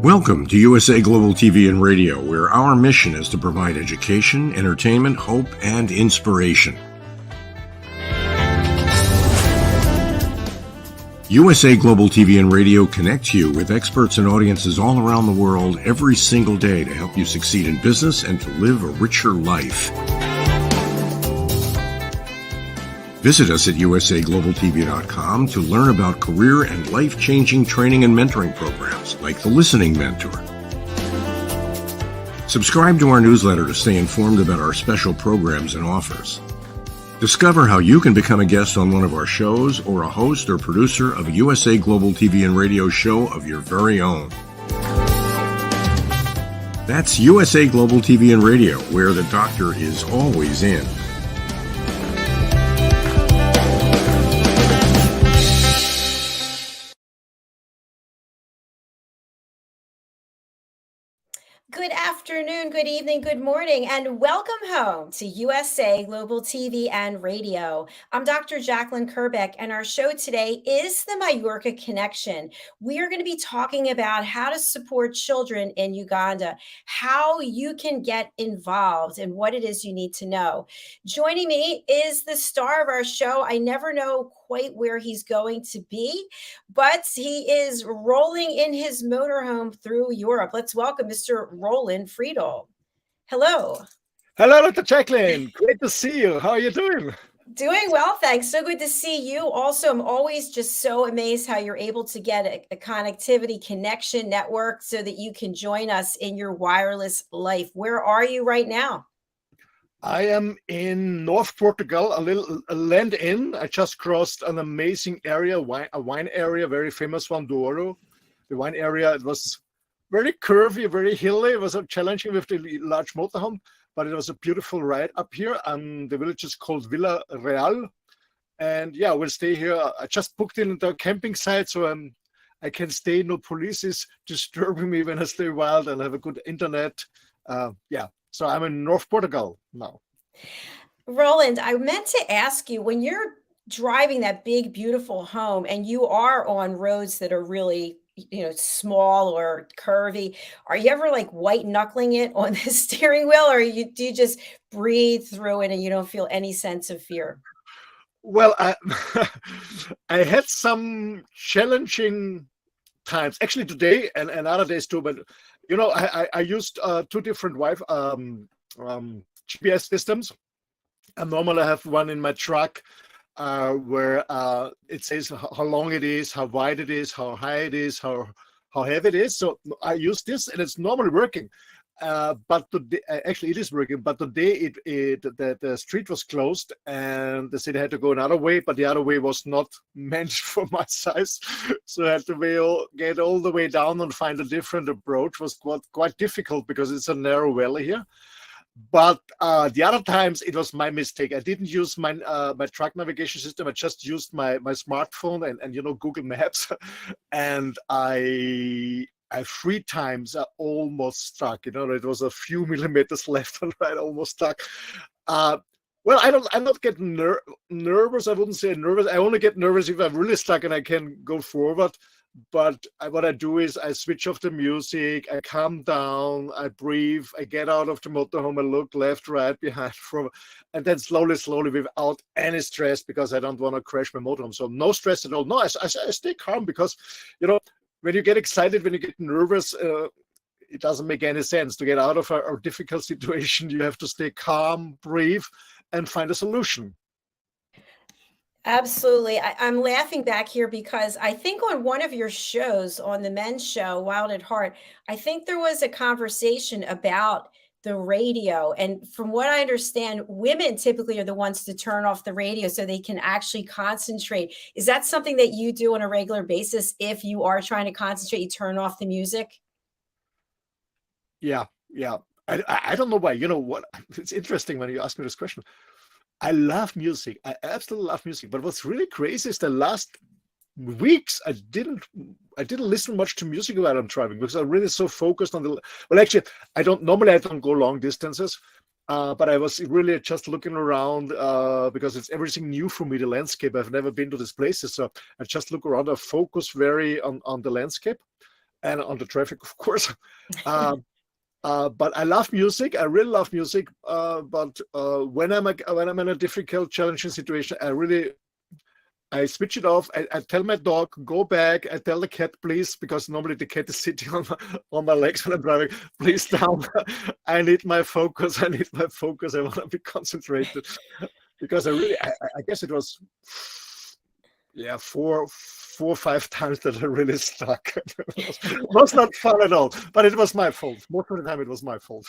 Welcome to USA Global TV and Radio, where our mission is to provide education, entertainment, hope, and inspiration. USA Global TV and Radio connects you with experts and audiences all around the world every single day to help you succeed in business and to live a richer life. Visit us at usaglobaltv.com to learn about career and life-changing training and mentoring programs like the Listening Mentor. Subscribe to our newsletter to stay informed about our special programs and offers. Discover how you can become a guest on one of our shows or a host or producer of a USA Global TV and Radio show of your very own. That's USA Global TV and Radio, where the doctor is always in. Good afternoon, good evening, good morning, and welcome home to USA Global TV and Radio. I'm Dr. JACALYN KERBECK, and our show today is the Mallorca Connection. We are going to be talking about how to support children in Uganda, how you can get involved, and what it is you need to know. Joining me is the star of our show. I never know quite where he's going to be, but he is rolling in his motorhome through Europe. Let's welcome Mr. Roland.friedl. Hello. Hello, Dr. JACALYN. Great to see you. How are you doing? Doing well, thanks. So good to see you. Also, I'm always just so amazed how you're able to get a connectivity connection network so that you can join us in your wireless life. Where are you right now? I am in North Portugal, a land inn. I just crossed an amazing area, a wine area, very famous one, Douro. The wine area, it was very curvy, very hilly. It was challenging with the large motorhome, but it was a beautiful ride up here. And the village is called Vila Real. And yeah, we'll stay here. I just booked in the camping site, so I can stay. No police is disturbing me when I stay wild and have a good internet. Yeah. So I'm in North Portugal now. Roland, I meant to ask you, when you're driving that big, beautiful home and you are on roads that are really, small or curvy, are you ever like white knuckling it on the steering wheel, or do you just breathe through it and you don't feel any sense of fear? Well, I had some challenging times, actually today and other days too, but I used two different GPS systems. I normally have one in my truck where it says how long it is, how wide it is, how high it is, how heavy it is. So I use this, and it's normally working. But today, actually, it is working. But today, the street was closed, and they said I had to go another way. But the other way was not meant for my size, so I had to get all the way down and find a different approach. It was quite difficult because it's a narrow valley here. But the other times it was my mistake. I didn't use my truck navigation system. I just used my smartphone and Google Maps, and I 3 times I almost stuck. It was a few millimeters left and right, almost stuck. Well, I'm not getting nervous. I wouldn't say nervous. I only get nervous if I'm really stuck and I can go forward. But what I do is I switch off the music, I calm down, I breathe, I get out of the motorhome, I look left, right, behind, and then slowly, without any stress, because I don't want to crash my motorhome. So no stress at all. No, I stay calm because, when you get excited, when you get nervous, it doesn't make any sense. To get out of a difficult situation, you have to stay calm, breathe, and find a solution. Absolutely. I'm laughing back here because I think on one of your shows, on the men's show, Wild at Heart, I think there was a conversation about the radio. And from what I understand, women typically are the ones to turn off the radio so they can actually concentrate. Is that something that you do on a regular basis? If you are trying to concentrate, you turn off the music? Yeah. I don't know why. You know what? It's interesting when you ask me this question. I love music. I absolutely love music. But what's really crazy is the last weeks I didn't listen much to music while I'm driving because I'm really so focused on actually I don't go long distances, but I was really just looking around because it's everything new for me, the landscape. I've never been to these places, so I just look around. I focus very on the landscape. and on the traffic, of course. But I love music. I really love music. But when I'm in a difficult, challenging situation, I switch it off. I tell my dog, go back. I tell the cat, please, because normally the cat is sitting on my legs when I'm driving. Please down. I need my focus. I need my focus. I want to be concentrated. Because I guess it was, yeah, four or five times that I really stuck. It was not fun at all, but it was my fault. Most of the time it was my fault.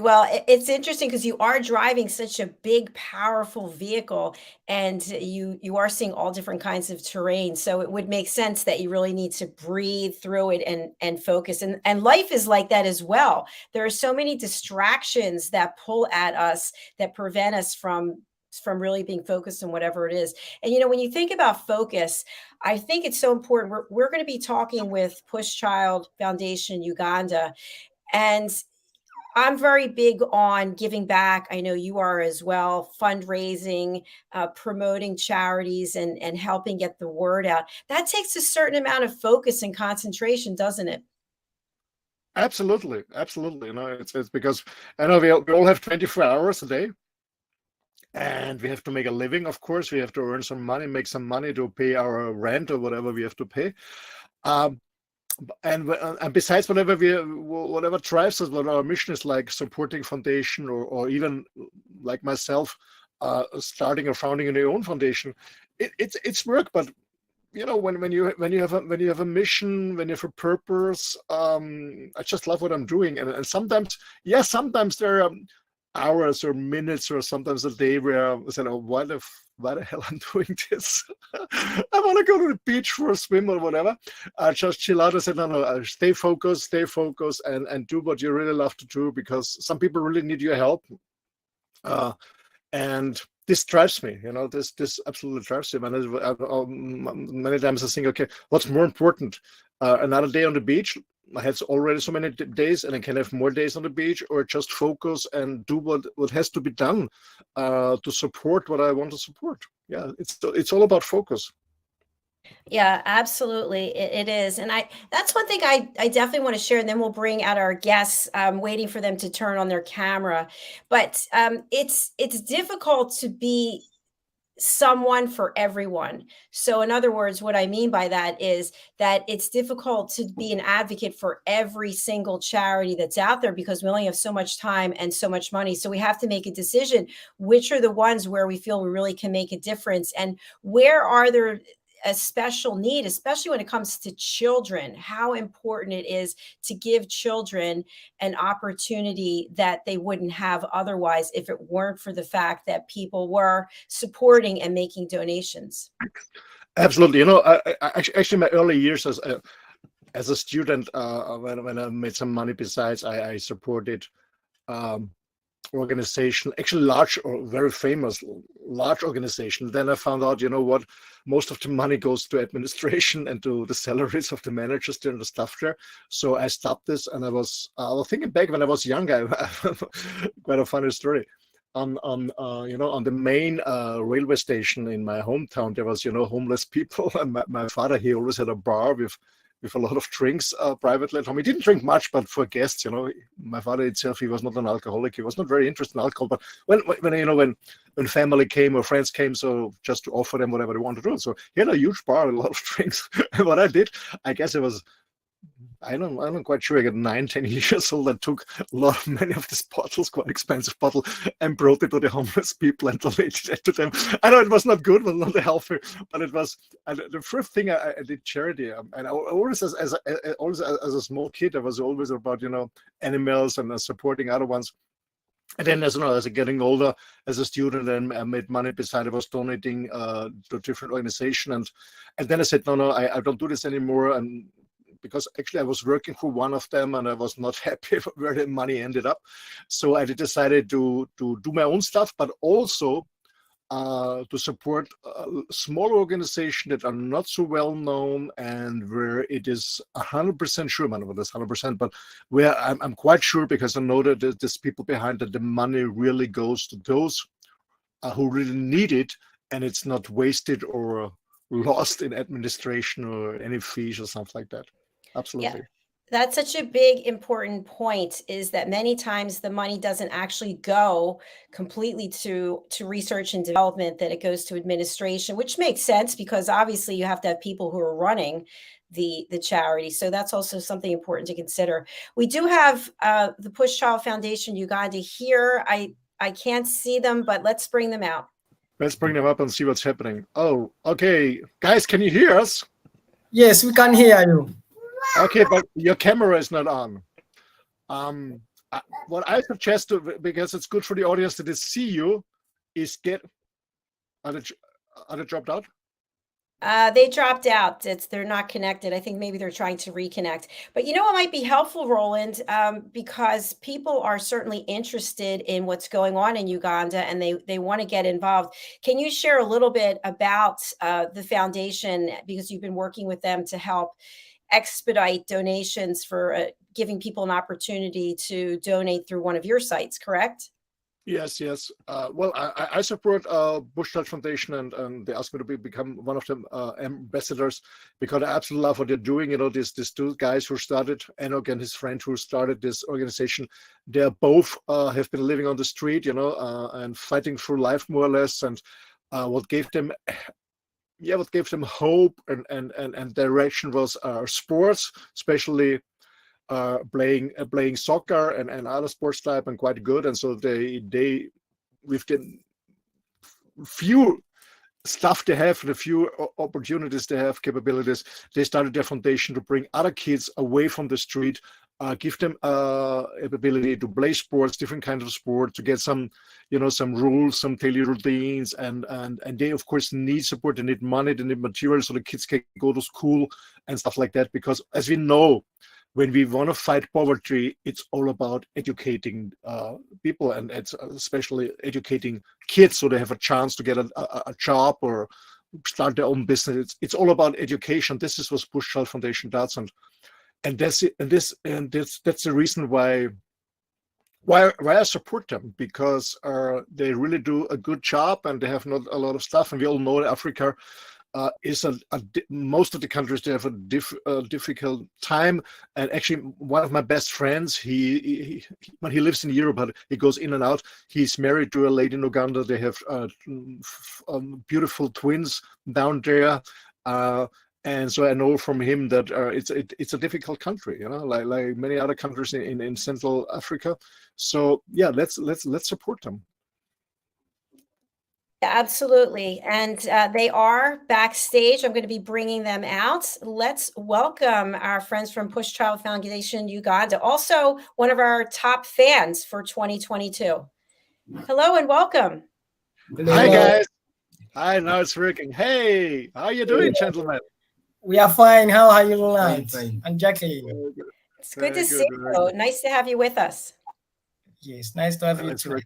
Well, it's interesting because you are driving such a big, powerful vehicle, and you are seeing all different kinds of terrain. So it would make sense that you really need to breathe through it and focus. And life is like that as well. There are so many distractions that pull at us that prevent us from really being focused on whatever it is. And when you think about focus, I think it's so important. We're going to be talking with PUSHCHILD Foundation Uganda, and I'm very big on giving back. I know you are as well, fundraising, promoting charities, and helping get the word out. That takes a certain amount of focus and concentration, doesn't it? Absolutely, absolutely. It's because I know we all have 24 hours a day, and we have to make a living. Of course, we have to earn some money, make some money to pay our rent or whatever we have to pay. And besides, whatever drives us, what our mission is, like supporting foundation, or even like myself, starting or founding a new own foundation, it's work. But when you have a mission, when you have a purpose, I just love what I'm doing. And sometimes there are hours or minutes or sometimes a day where I said, oh, why the hell I'm doing this? I want to go to the beach for a swim or whatever. Just chill out. I said, no, stay focused, and do what you really love to do, because some people really need your help. And this drives me, this absolutely drives me. Many times I think, okay, what's more important? Another day on the beach? I had already so many days, and I can have more days on the beach, or just focus and do what has to be done to support what I want to support. Yeah, it's all about focus. Yeah, absolutely. It is. And that's one thing I definitely want to share. And then we'll bring out our guests, waiting for them to turn on their camera. But it's difficult to be someone for everyone. So in other words, what I mean by that is that it's difficult to be an advocate for every single charity that's out there, because we only have so much time and so much money. So we have to make a decision, which are the ones where we feel we really can make a difference, and where are there a special need, especially when it comes to children, how important it is to give children an opportunity that they wouldn't have otherwise if it weren't for the fact that people were supporting and making donations. Absolutely. Actually, my early years as a student, when I made some money, besides I supported organization, actually large or very famous large organization. Then I found out, what, most of the money goes to administration and to the salaries of the managers there and the staff there. So I stopped this, and I was thinking back when I was young. Quite a funny story. On the main railway station in my hometown, there was homeless people, and my father, he always had a bar with a lot of drinks privately at home. He didn't drink much, but for guests, my father itself, he was not an alcoholic. He was not very interested in alcohol. But when family came or friends came, so just to offer them whatever they wanted to do. So he had a huge bar, a lot of drinks. And what I did, I guess it was, I'm quite sure, I got 9-10 years old. I took many of these bottles, quite expensive bottle, and brought it to the homeless people and donated it to them. I know it was not good, it was not healthy, but it was the first thing I did charity. And I always, as a small kid, I was always about animals and supporting other ones. And then, as I getting older, as a student, and I made money. Beside, I was donating to different organizations, and then I said, no, I don't do this anymore. And because actually I was working for one of them, and I was not happy where the money ended up. So I decided to do my own stuff, but also to support small organizations that are not so well known, and where it is 100% sure, man, well, that's 100%, but where I'm quite sure, because I know that there's people behind that the money really goes to those who really need it, and it's not wasted or lost in administration or any fees or something like that. Absolutely. That's such a big, important point, is that many times the money doesn't actually go completely to research and development, that it goes to administration, which makes sense because obviously you have to have people who are running the charity. So that's also something important to consider. We do have the Push Child Foundation Uganda here. I can't see them, but let's bring them out. Let's bring them up and see what's happening. Oh, okay. Guys, can you hear us? Yes, we can hear you. Okay, but your camera is not on. What I suggest, because it's good for the audience to see you, is are they dropped out? They dropped out. They're not connected. I think maybe they're trying to reconnect. But you know what might be helpful, Roland, because people are certainly interested in what's going on in Uganda and they want to get involved. Can you share a little bit about the foundation, because you've been working with them to help expedite donations for giving people an opportunity to donate through one of your sites, correct? Yes. Well, I support PUSHCHILD Foundation, and they asked me to become one of the ambassadors, because I absolutely love what they're doing. You know, these two guys who started, Enoch and his friend who started this organization, they're both have been living on the street, you know, and fighting through life more or less. And what gave them hope and direction was sports, especially playing soccer and other sports type, and quite good. And so they with the few stuff they have, the few opportunities they have, capabilities, they started their foundation to bring other kids away from the street, give them ability to play sports, different kinds of sport, to get some, you know, some rules, some daily routines, and they of course need support, they need money, they need material, so the kids can go to school and stuff like that. Because as we know, when we want to fight poverty, it's all about educating people, and it's especially educating kids so they have a chance to get a job or start their own business. It's all about education. This is what PUSHCHILD Foundation does, and that's it. And that's the reason why I support them, because they really do a good job, and they have not a lot of stuff. And we all know that Africa is most of the countries, they have a difficult time. And actually, one of my best friends, he when he lives in Europe, but he goes in and out. He's married to a lady in Uganda. They have beautiful twins down there. And so I know from him that it's a difficult country, you know, like many other countries in Central Africa. So yeah, let's support them. Absolutely. And they are backstage. I'm going to be bringing them out. Let's welcome our friends from PUSHCHILD Foundation Uganda, also one of our top fans for 2022. Hello and welcome. Hello. Hi, guys. Hi, now it's working. Hey, how are you doing, gentlemen? We are fine. How are you, Roland and JACALYN? It's good to see you. Nice to have you with us. Yes, nice to have you too.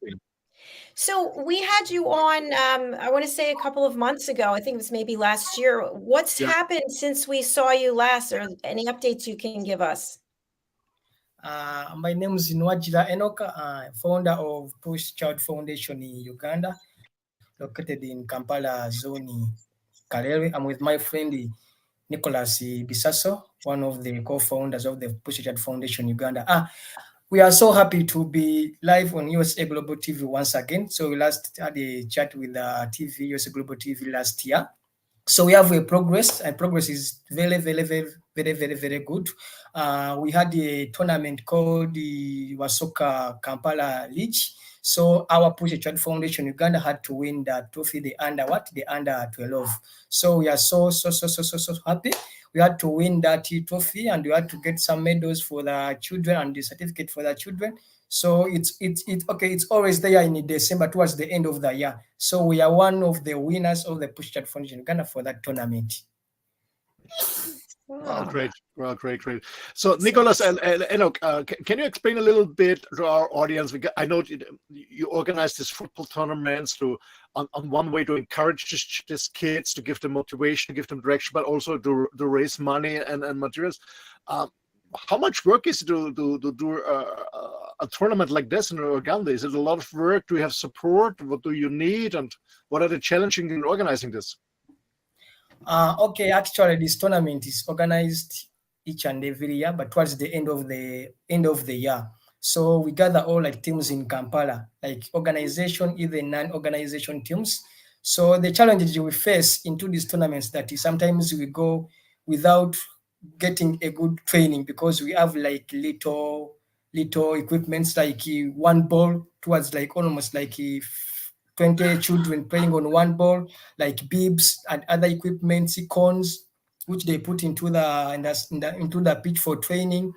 So we had you on, I want to say a couple of months ago. I think it was maybe last year. What's happened since we saw you last, or any updates you can give us? My name is Nwajira Enoch, founder of PUSHCHILD Foundation in Uganda, located in Kampala Zone, Karere. I'm with my friend Nicholas Bisaso, one of the co-founders of the PUSHCHILD Foundation Uganda. We are so happy to be live on USA Global TV once again. So we last had a chat with USA Global TV last year. So we have a progress, and progress is very, very, very, very, very, very good. We had a tournament called the Wasoka Kampala League. So our PUSHCHILD Foundation Uganda had to win that trophy, the under 12. So we are so happy. We had to win that trophy, and we had to get some medals for the children and the certificate for the children. So it's okay. It's always there in December towards the end of the year. So we are one of the winners of the PUSHCHILD Foundation Uganda for that tournament. Wow, great. Well, great. So, Nicholas and Enoch, can you explain a little bit to our audience? I know you organize these football tournaments on one way to encourage these kids, to give them motivation, to give them direction, but also to raise money and materials. How much work is it to do a tournament like this in Uganda? Is it a lot of work? Do you have support? What do you need? And what are the challenges in organizing this? Okay, actually, this tournament is organized each and every year, but towards the end of the year. So we gather all like teams in Kampala, like organization, even non-organization teams. So the challenges we face into these tournaments that is sometimes we go without getting a good training because we have like little equipments like one ball towards like almost like 20 children playing on one ball, like bibs and other equipments, cones, which they put into into the pitch for training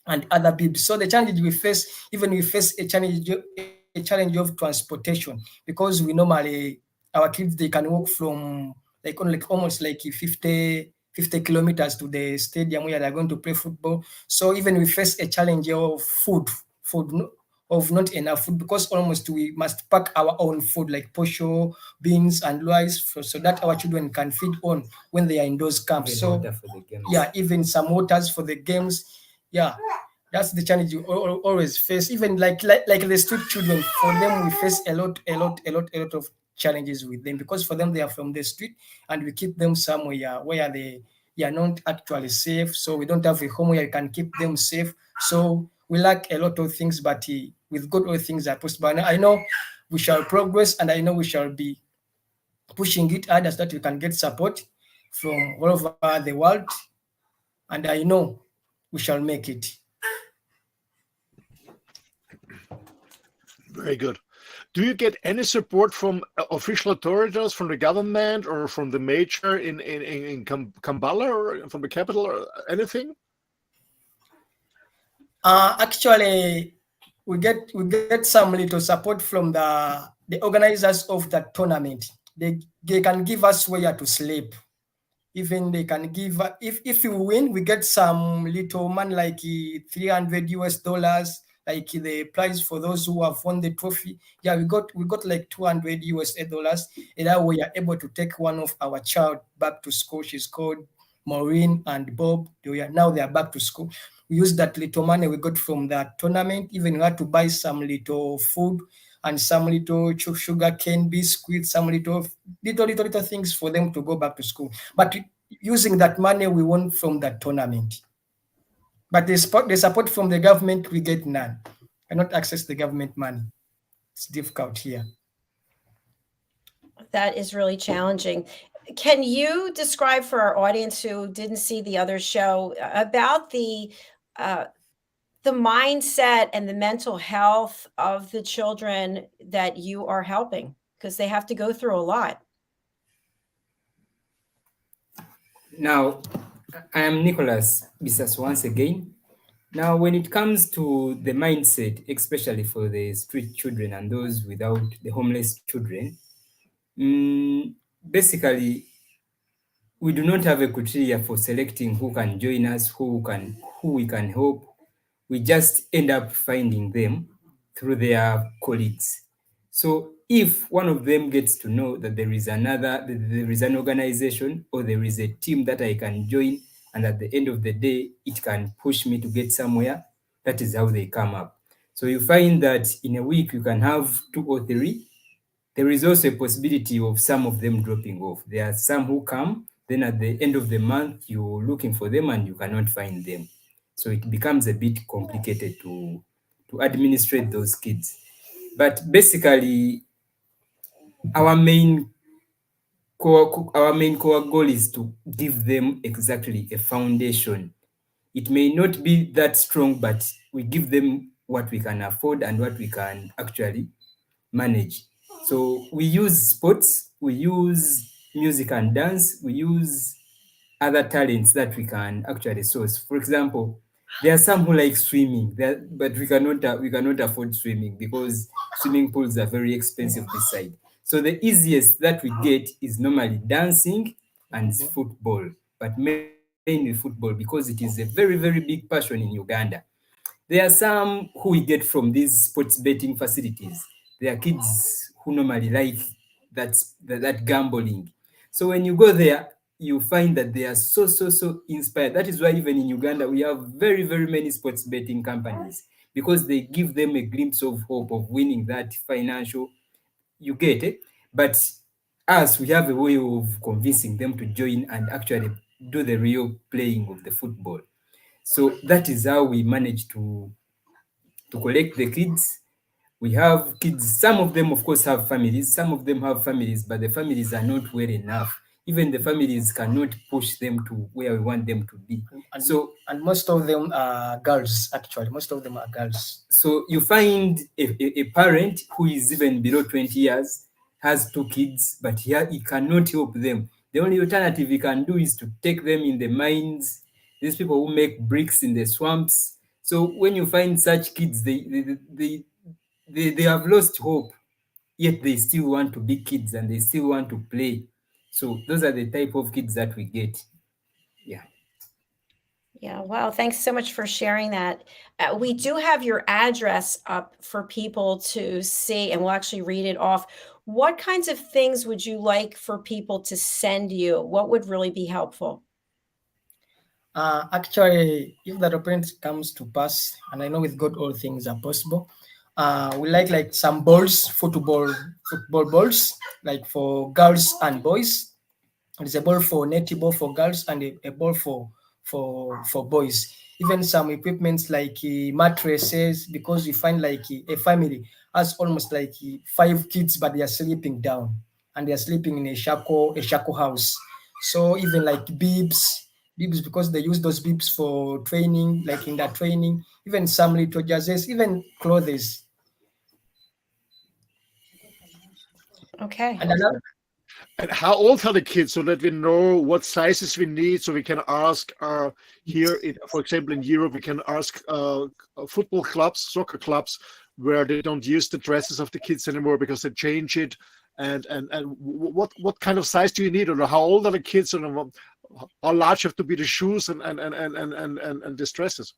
and other bibs. So the challenge we face, even we face a challenge of transportation because we normally our kids they can walk from like almost like 50 kilometers to the stadium where they're going to play football. So even we face a challenge of of not enough food because almost we must pack our own food like posho, beans, and rice so that our children can feed on when they are in those camps. Even So water for the games. yeah, even some waters for the games. Yeah, that's the challenge you always face. Even like the street children, for them we face a lot of challenges with them because for them they are from the street and we keep them somewhere where they are not actually safe. So we don't have a home where you can keep them safe. So we lack a lot of things, but with God all things are possible. And I know we shall progress, and I know we shall be pushing it hard so that we can get support from all over the world. And I know we shall make it. Very good. Do you get any support from official authorities, from the government, or from the major in Kampala, or from the capital, or anything? Actually, we get some little support from the organizers of the tournament. They can give us where to sleep. Even they can give if you win, we get some little money like $300, like the prize for those who have won the trophy. Yeah, we got like $200, and now we are able to take one of our child back to school. She's called Maureen and Bob. They are back to school. We use that little money we got from that tournament. Even we had to buy some little food and some little sugar cane biscuits, some little things for them to go back to school. But using that money we won from that tournament. But the support from the government, we get none. Cannot access the government money. It's difficult here. That is really challenging. Can you describe for our audience who didn't see the other show about the mindset and the mental health of the children that you are helping? Because they have to go through a lot. Now, I am Nicholas Bisas once again. Now, when it comes to the mindset, especially for the street children and those without the homeless children, basically, we do not have a criteria for selecting who can join us, who we can help. We just end up finding them through their colleagues. So if one of them gets to know that there is an organization or there is a team that I can join, and at the end of the day, it can push me to get somewhere, that is how they come up. So you find that in a week, you can have 2 or 3. There is also a possibility of some of them dropping off. There are some who come, then at the end of the month, you're looking for them and you cannot find them. So it becomes a bit complicated to administrate those kids. But basically, our main core goal is to give them exactly a foundation. It may not be that strong, but we give them what we can afford and what we can actually manage. So we use sports, we use music and dance, we use other talents that we can actually source. For example, there are some who like swimming, but we cannot afford swimming because swimming pools are very expensive this side. So the easiest that we get is normally dancing and football, but mainly football because it is a very, very big passion in Uganda. There are some who we get from these sports betting facilities. There are kids who normally like that gambling. So when you go there, you find that they are so inspired. That is why even in Uganda, we have very, very many sports betting companies because they give them a glimpse of hope of winning that financial, you get it. But us, we have a way of convincing them to join and actually do the real playing of the football. So that is how we manage to collect the kids. We have kids, some of them, of course, have families. Some of them have families, but the families are not well enough. Even the families cannot push them to where we want them to be. And most of them are girls, actually. Most of them are girls. So you find a parent who is even below 20 years, has 2 kids, but he cannot help them. The only alternative he can do is to take them in the mines, these people who make bricks in the swamps. So when you find such kids, they have lost hope, yet they still want to be kids and they still want to play. So those are the type of kids that we get. Yeah. Yeah, wow. Thanks so much for sharing that. We do have your address up for people to see, and we'll actually read it off. What kinds of things would you like for people to send you? What would really be helpful? Actually, if the repent comes to pass, and I know with God all things are possible, we like some balls, football balls, like for girls and boys. There's a ball for netball for girls and a ball for boys. Even some equipments like mattresses, because you find like a family has almost like 5 kids, but they are sleeping down and they are sleeping in a shackle house. So even like bibs, because they use those bibs for training, like in that training, even some little jerseys, even clothes. Okay. And another, And how old are the kids, so that we know what sizes we need, so we can ask here, for example, in Europe, we can ask football clubs, soccer clubs, where they don't use the dresses of the kids anymore because they change it. And what kind of size do you need, or how old are the kids, and how large have to be the shoes and the dresses?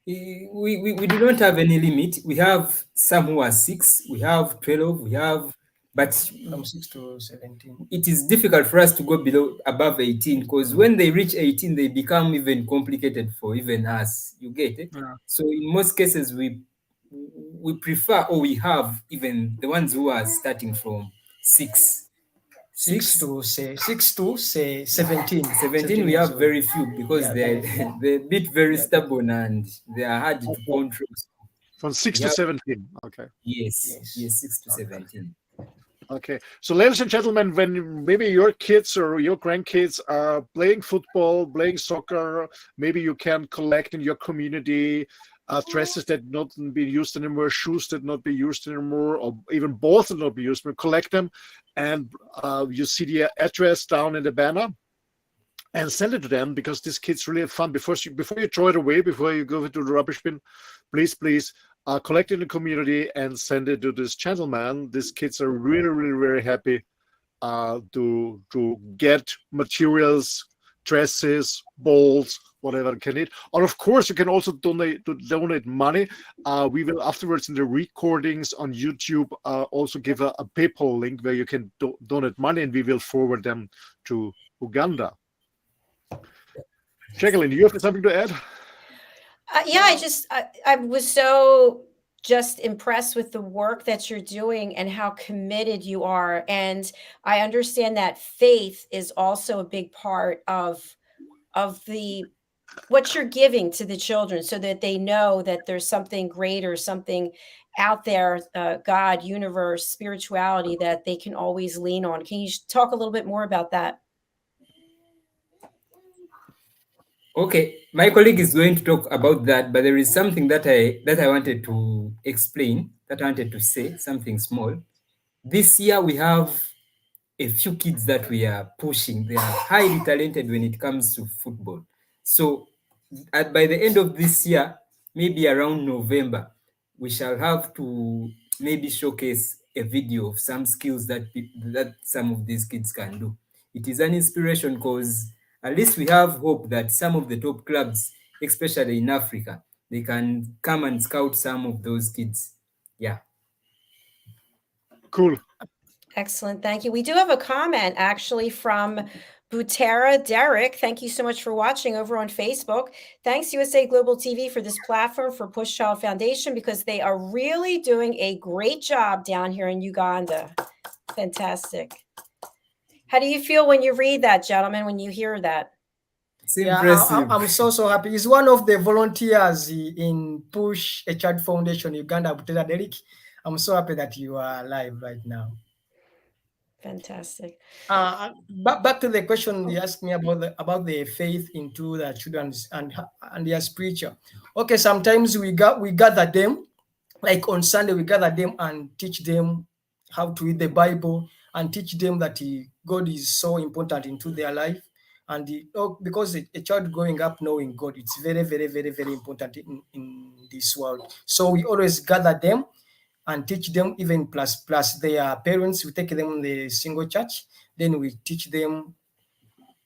We do not have any limit. We have some who are 6, we have 12, we have, but from 6 to 17. it is difficult for us to go above 18, because when they reach 18, they become even complicated for even us. You get it? Yeah. So in most cases, we prefer, or we have even the ones who are starting from 6. 6 to say 17. 17 we have very few, because Yeah, they're a bit very stubborn and they are hard to control. From 6 to 17. Okay. Yes, 6 to 17. Okay, so ladies and gentlemen, when maybe your kids or your grandkids are playing football, playing soccer, maybe you can collect in your community dresses that not be used anymore, shoes that not be used anymore, or even both that not be used, but collect them, and you see the address down in the banner, and send it to them, because these kids really have fun. Before you throw it away, before you go into the rubbish bin, please collect in the community and send it to this gentleman. These kids are really very happy to get materials, dresses, balls, whatever they can need. Or of course, you can also donate money. We will afterwards in the recordings on YouTube also give a PayPal link where you can donate money, and we will forward them to Uganda. JACALYN, you have something to add? Yeah, I was so just impressed with the work that you're doing and how committed you are. And I understand that faith is also a big part of what you're giving to the children, so that they know that there's something greater, something out there, God, universe, spirituality, that they can always lean on. Can you talk a little bit more about that? Okay, my colleague is going to talk about that, but there is something that I wanted to explain, that I wanted to say, something small. This year we have a few kids that we are pushing. They are highly talented when it comes to football. So by the end of this year, maybe around November, we shall have to maybe showcase a video of some skills that some of these kids can do. It is an inspiration, because at least we have hope that some of the top clubs, especially in Africa, they can come and scout some of those kids. Yeah. Cool. Excellent. Thank you. We do have a comment actually from Butera Derek. Thank you so much for watching over on Facebook. Thanks USA Global TV for this platform for PUSHCHILD Foundation, because they are really doing a great job down here in Uganda. Fantastic. How do you feel when you read that, gentlemen, when you hear that? It's Yeah, impressive. I'm so happy. He's one of the volunteers in Push a Child Foundation Uganda. Butera Derek, I'm so happy that you are alive right now. Fantastic. Back to the question you asked me about the faith into the children and their spiritual. Okay, sometimes we gather them, like on Sunday we gather them and teach them how to read the Bible and teach them that God is so important into their life. And because a child growing up knowing God, it's very, very, very, very important in this world. So we always gather them and teach them, even plus their parents. We take them in the single church, then we teach them.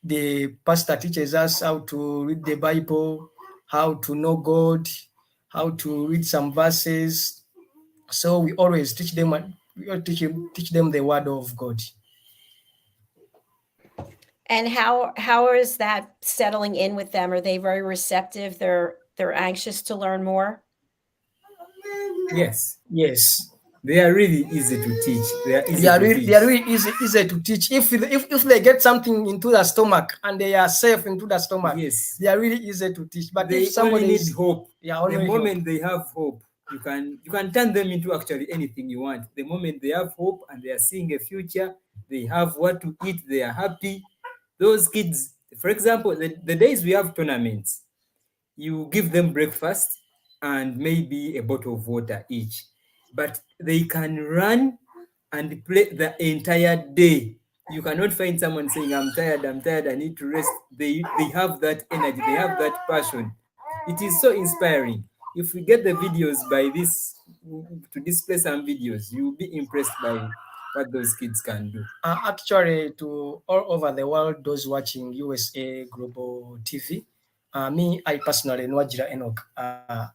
The pastor teaches us how to read the Bible, how to know God, how to read some verses. So we always teach them. We always teach them the word of God. And how is that settling in with them? Are they very receptive? They're anxious to learn more? Yes, Yes. they are really easy to teach. They are easy They are to really, teach. they are really easy to teach. If they get something into the stomach and they are safe into the stomach, Yes, they are really easy to teach. But they if somebody only is, need hope. yeah, The only moment hope. they have hope, you can turn them into actually anything you want. The moment they have hope and they are seeing a future, they have what to eat, they are happy. Those kids, for example, the days we have tournaments, you give them breakfast and maybe a bottle of water each, but they can run and play the entire day. You cannot find someone saying, I'm tired, I need to rest. They have that energy, they have that passion. It is so inspiring. If we get the videos by this, to display some videos, you'll be impressed by what those kids can do. Actually, to all over the world, those watching USA Global TV, I personally, Nwajira Enoch, I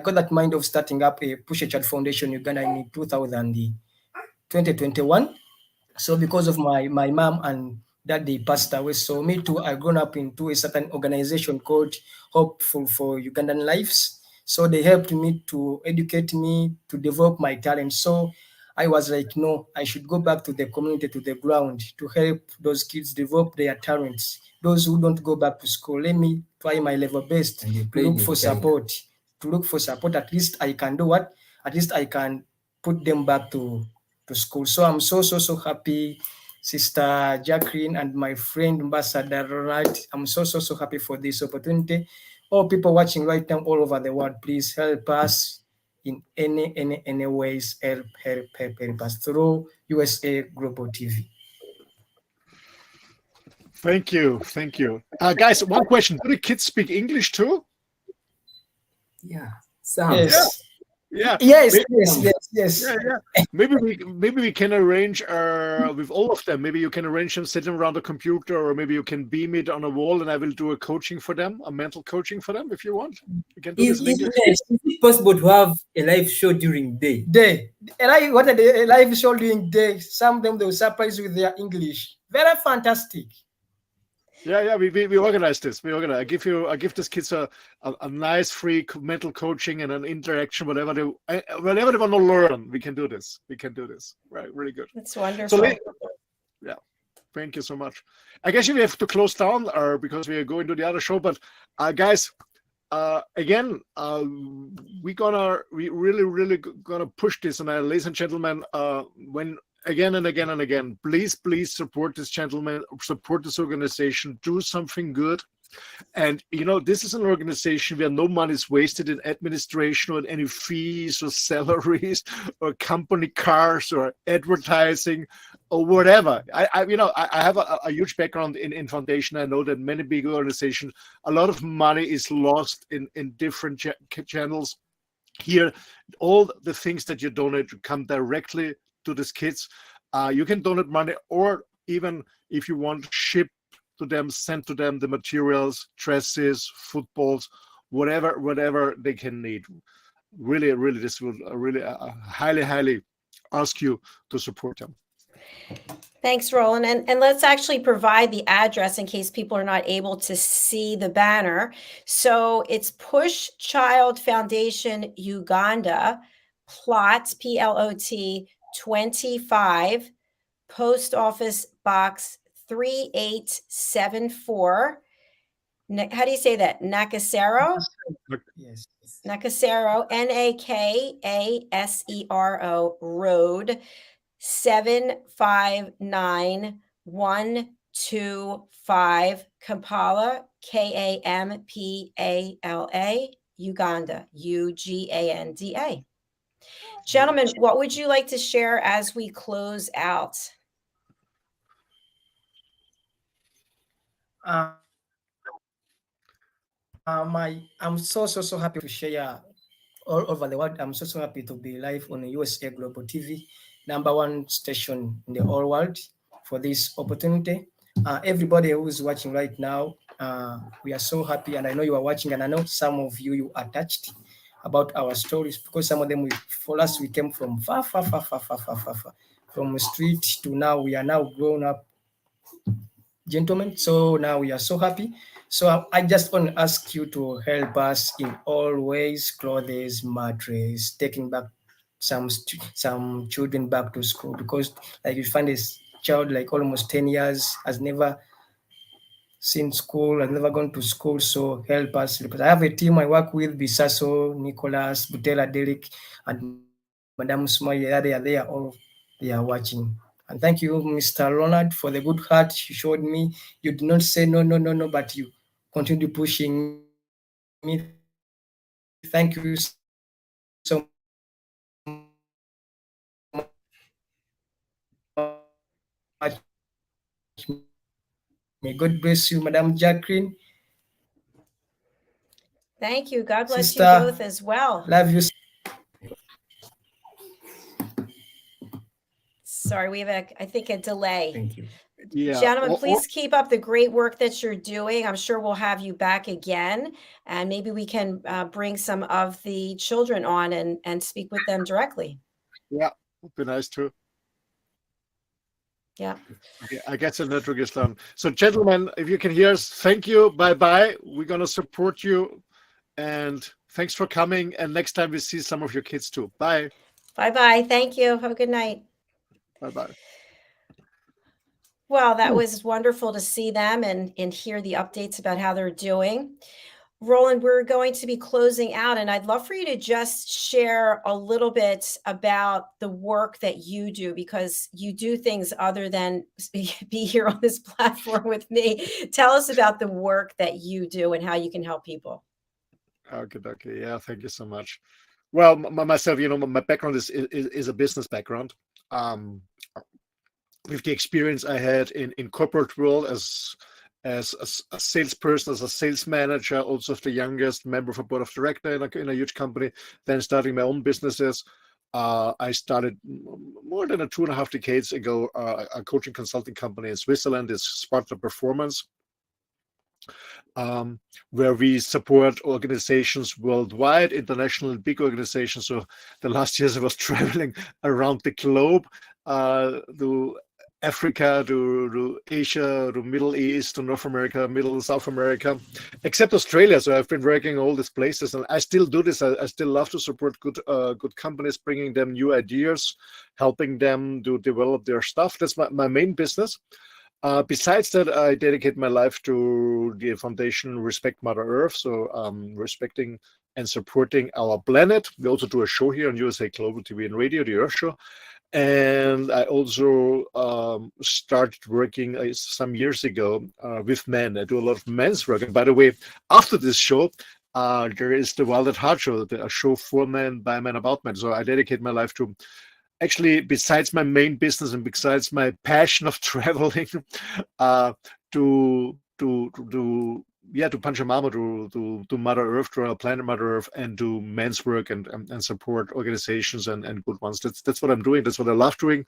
got that mind of starting up a Push a Child Foundation Uganda in 2021. So because of my mom and dad, they passed away. So me too, I grown up into a certain organization called Hopeful for Ugandan Lives. So they helped me to educate me to develop my talent. So I was like, no, I should go back to the community, to the ground, to help those kids develop their talents. Those who don't go back to school, let me try my level best And you to played look in for China. support. To look for support, at least I can do what? At least I can put them back to school. So I'm so happy, Sister Jacqueline and my friend Ambassador Ronald. I'm so happy for this opportunity. All people watching right now all over the world, please help us in any ways. Help us through USA Global TV. Thank you. Guys, one question. Do the kids speak English too? Yeah, some. Yes. Yeah. Yes. Yeah. Maybe we can arrange with all of them. Maybe you can arrange them sitting around the computer, or maybe you can beam it on a wall, and I will do a coaching for them, a mental coaching for them, if you want. You can do this in English. Is it possible to have a live show during day? What are the live show during day? Some of them, they will surprise you with their English. Very fantastic. Yeah, we organize this. I give these kids a nice free mental coaching and an interaction, whatever they want to learn. We can do this. Right, really good. That's wonderful. So, yeah, thank you so much. I guess we have to close down, because we are going to the other show. But guys, again, we really gonna push this, and ladies and gentlemen, when again and again, please support this gentleman, support this organization, do something good. And this is an organization where no money is wasted in administration or in any fees or salaries or company cars or advertising or whatever. I have a huge background in foundation. I know that many big organizations, a lot of money is lost in different channels. Here, all the things that you donate come directly to these kids. You can donate money, or even if you want, ship to them, send to them the materials, dresses, footballs, whatever they can need. Really, this will really highly ask you to support them. Thanks, Roland. And let's actually provide the address in case people are not able to see the banner. So it's PUSHCHILD Foundation Uganda, plot, PLOT 25, Post Office Box 3874. How do you say that? Nakasero? Yes. Nakasero, Nakasero Road, 759125, Kampala, Kampala, Uganda, Uganda. Gentlemen, what would you like to share as we close out? I'm so happy to share all over the world. I'm so happy to be live on USA Global TV, #1 station in the whole world, for this opportunity. Everybody who is watching right now, we are so happy, and I know you are watching, and I know some of you are touched about our stories, because some of them, for us, we came from far, from the street to now. We are now grown up gentlemen, so now we are so happy. So I just want to ask you to help us in all ways: clothes, mattress, taking back some children back to school, because like you find this child like almost 10 years has never seen school, has never gone to school. So help us. I have a team I work with: Bisaso, Nicholas, Butela, Derek, and Madam Smile. They are there, all they are watching. And thank you, Mr. Ronald, for the good heart you showed me. You did not say no, but you continue pushing me. Thank you so much. May God bless you, Madam Jacqueline. Thank you. God bless Sister, you both as well. Love you. Sorry, we have I think a delay. Thank you. Yeah. Gentlemen, please keep up the great work that you're doing. I'm sure we'll have you back again, and maybe we can bring some of the children on and speak with them directly. Yeah, would be nice too. Yeah. Okay, I guess the network is done. So, gentlemen, if you can hear us, thank you. Bye-bye. We're going to support you. And thanks for coming. And next time we see some of your kids too. Bye. Bye-bye. Thank you. Have a good night. Bye-bye. Well, that was wonderful to see them and hear the updates about how they're doing. Roland, we're going to be closing out, and I'd love for you to just share a little bit about the work that you do, because you do things other than be here on this platform with me. Tell us about the work that you do and how you can help people. Okay. Yeah, thank you so much. Well, myself, my background is a business background. With the experience I had in corporate world as a salesperson, as a sales manager, also the youngest member of a board of director in a huge company, then starting my own businesses. I started more than 2.5 decades ago a coaching consulting company in Switzerland. It's Sparta Performance, where we support organizations worldwide, international big organizations. So the last years I was traveling around the globe, to Africa, to Asia, to Middle East, to North America, Middle and South America, except Australia. So I've been working in all these places, and I still do this. I still love to support good companies, bringing them new ideas, helping them to develop their stuff. That's my main business. Besides that, I dedicate my life to the foundation Respect Mother Earth, so respecting and supporting our planet. We also do a show here on USA Global TV and Radio, the Earth Show. And I also started working some years ago with men. I do a lot of men's work. And by the way, after this show, there is the Wild at Heart show, a show for men, by men, about men. So I dedicate my life to, actually, besides my main business and besides my passion of traveling, to Panchamama, to Mother Earth, to our planet Mother Earth, and to men's work and support organizations and good ones. That's what I'm doing. That's what I love doing.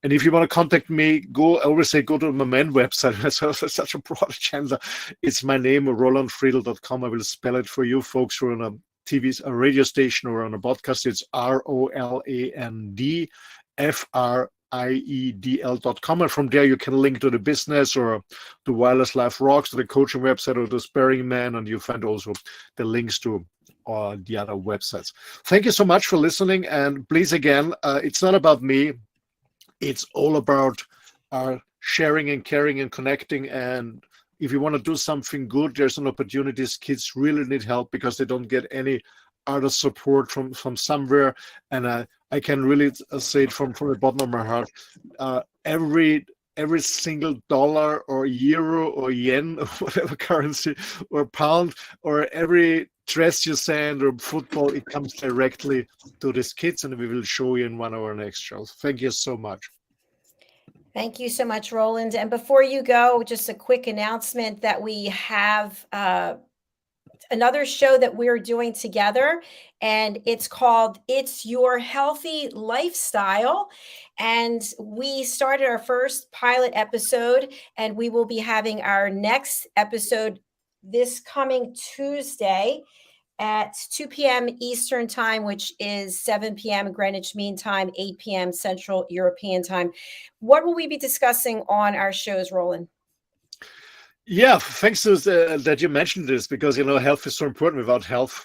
And if you want to contact me, I always say go to my main website. It's such a broad agenda. It's my name, roland.friedl.com. I will spell it for you folks who are on a radio station or on a podcast. It's ROLANDFRIEDL.com, and from there you can link to the business or to Wireless Life Rocks, to the coaching website, or to Sparring Man, and you find also the links to the other websites. Thank you so much for listening, and please, again, it's not about me. It's all about our sharing and caring and connecting. And if you want to do something good, there's an opportunity. Kids really need help because they don't get any other support from somewhere. And I can really say it from the bottom of my heart. Every single dollar or euro or yen or whatever currency or pound or every dress you send or football, it comes directly to these kids, and we will show you in one of our next shows. Thank you so much. Thank you so much, Roland. And before you go, just a quick announcement that we have another show that we're doing together, and it's called It's Your Healthy Lifestyle. And we started our first pilot episode, and we will be having our next episode this coming Tuesday at 2 p.m. Eastern Time, which is 7 p.m. Greenwich Mean Time, 8 p.m. Central European Time. What will we be discussing on our shows, Roland? Yeah, thanks to that you mentioned this, because health is so important. Without health,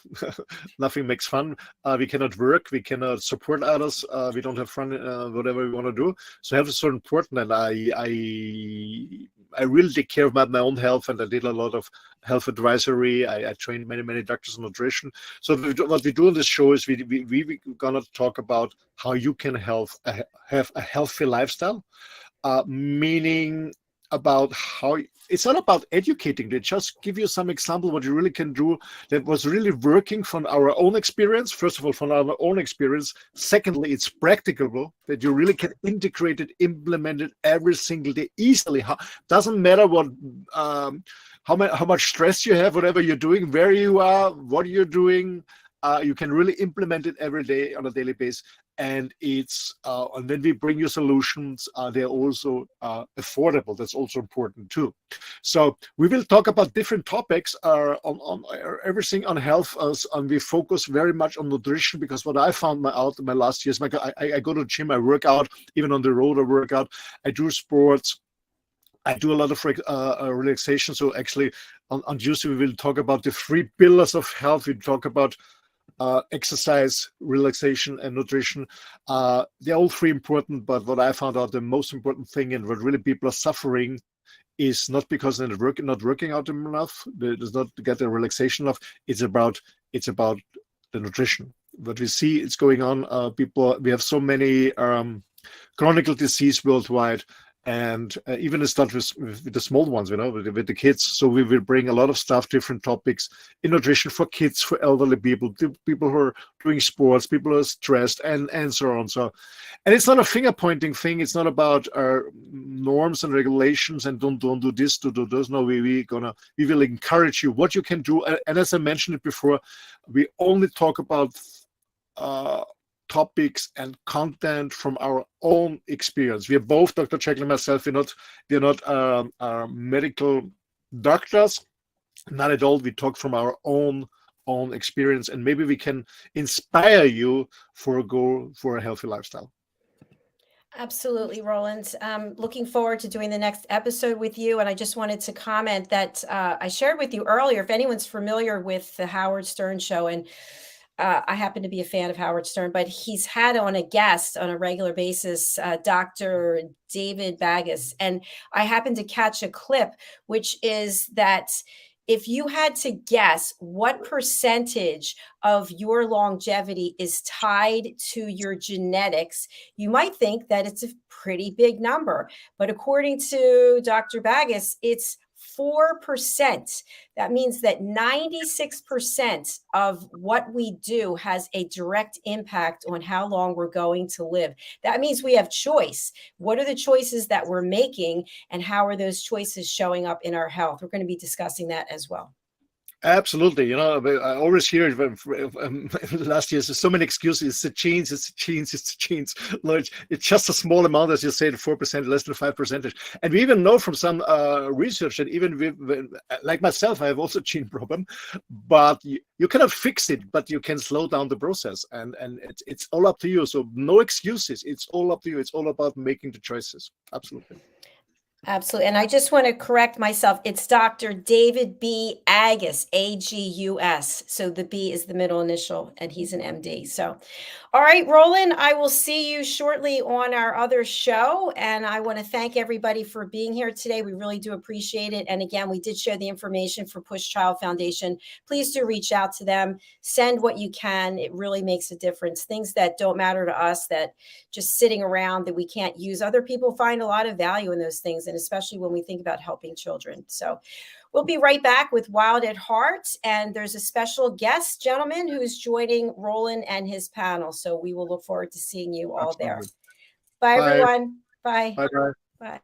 nothing makes fun. We cannot work, we cannot support others, we don't have fun, whatever we want to do. So health is so important, and I really take care of my own health, and I did a lot of health advisory. I trained many doctors in nutrition. So what we do on this show is we're gonna talk about how you can have a healthy lifestyle, meaning about how it's not about educating. They just give you some example what you really can do that was really working from our own experience. First of all, from our own experience. Secondly, it's practicable, that you really can integrate it, implement it every single day easily. Doesn't matter what how much stress you have, whatever you're doing, where you are, what you're doing. You can really implement it every day on a daily basis, and it's and then we bring you solutions. They're also affordable. That's also important too. So we will talk about different topics on everything on health, and we focus very much on nutrition, because what I found out in my last years, I go to the gym, I work out, even on the road I work out, I do sports. I do a lot of relaxation. So actually on Tuesday, we will talk about the 3 pillars of health. We talk about exercise, relaxation, and nutrition. They're all 3 important, but what I found out the most important thing, and what really people are suffering, is not because they're not working out enough, they does not get the relaxation enough. It's about the nutrition. What we see is going on. We have so many chronic disease worldwide. And even it starts with the small ones, with the kids. So we will bring a lot of stuff, different topics in nutrition for kids, for elderly people, people who are doing sports, people who are stressed, and so on. So, and it's not a finger pointing thing. It's not about norms and regulations and don't do this, to do this. No, we will encourage you what you can do. And as I mentioned it before, we only talk about topics and content from our own experience. We are both, Dr. Jekyll and myself, we're not medical doctors, not at all. We talk from our own experience, and maybe we can inspire you for a healthy lifestyle. Absolutely, Roland. Looking forward to doing the next episode with you. And I just wanted to comment that I shared with you earlier, if anyone's familiar with the Howard Stern show, and I happen to be a fan of Howard Stern, but he's had on a guest on a regular basis, Dr. David Baggis. And I happened to catch a clip, which is that if you had to guess what percentage of your longevity is tied to your genetics, you might think that it's a pretty big number. But according to Dr. Baggis, it's 4%. That means that 96% of what we do has a direct impact on how long we're going to live. That means we have choice. What are the choices that we're making, and how are those choices showing up in our health? We're going to be discussing that as well. Absolutely. I always hear last year, there's so many excuses. It's the genes. No, it's just a small amount, as you said, 4%, less than 5%. And we even know from some research that even like myself, I have also a gene problem, but you cannot fix it, but you can slow down the process. And it's all up to you. So no excuses. It's all up to you. It's all about making the choices. Absolutely. Absolutely. And I just want to correct myself. It's Dr. David B. Agus, A-G-U-S. So the B is the middle initial, and he's an MD. So, all right, Roland, I will see you shortly on our other show. And I want to thank everybody for being here today. We really do appreciate it. And again, we did share the information for PUSHCHILD Foundation. Please do reach out to them. Send what you can. It really makes a difference. Things that don't matter to us, that just sitting around that we can't use, other people find a lot of value in those things. And especially when we think about helping children. So we'll be right back with Wild at Heart. And there's a special guest gentleman who's joining Roland and his panel. So we will look forward to seeing you all there. Bye, everyone. Bye. Bye-bye. Bye.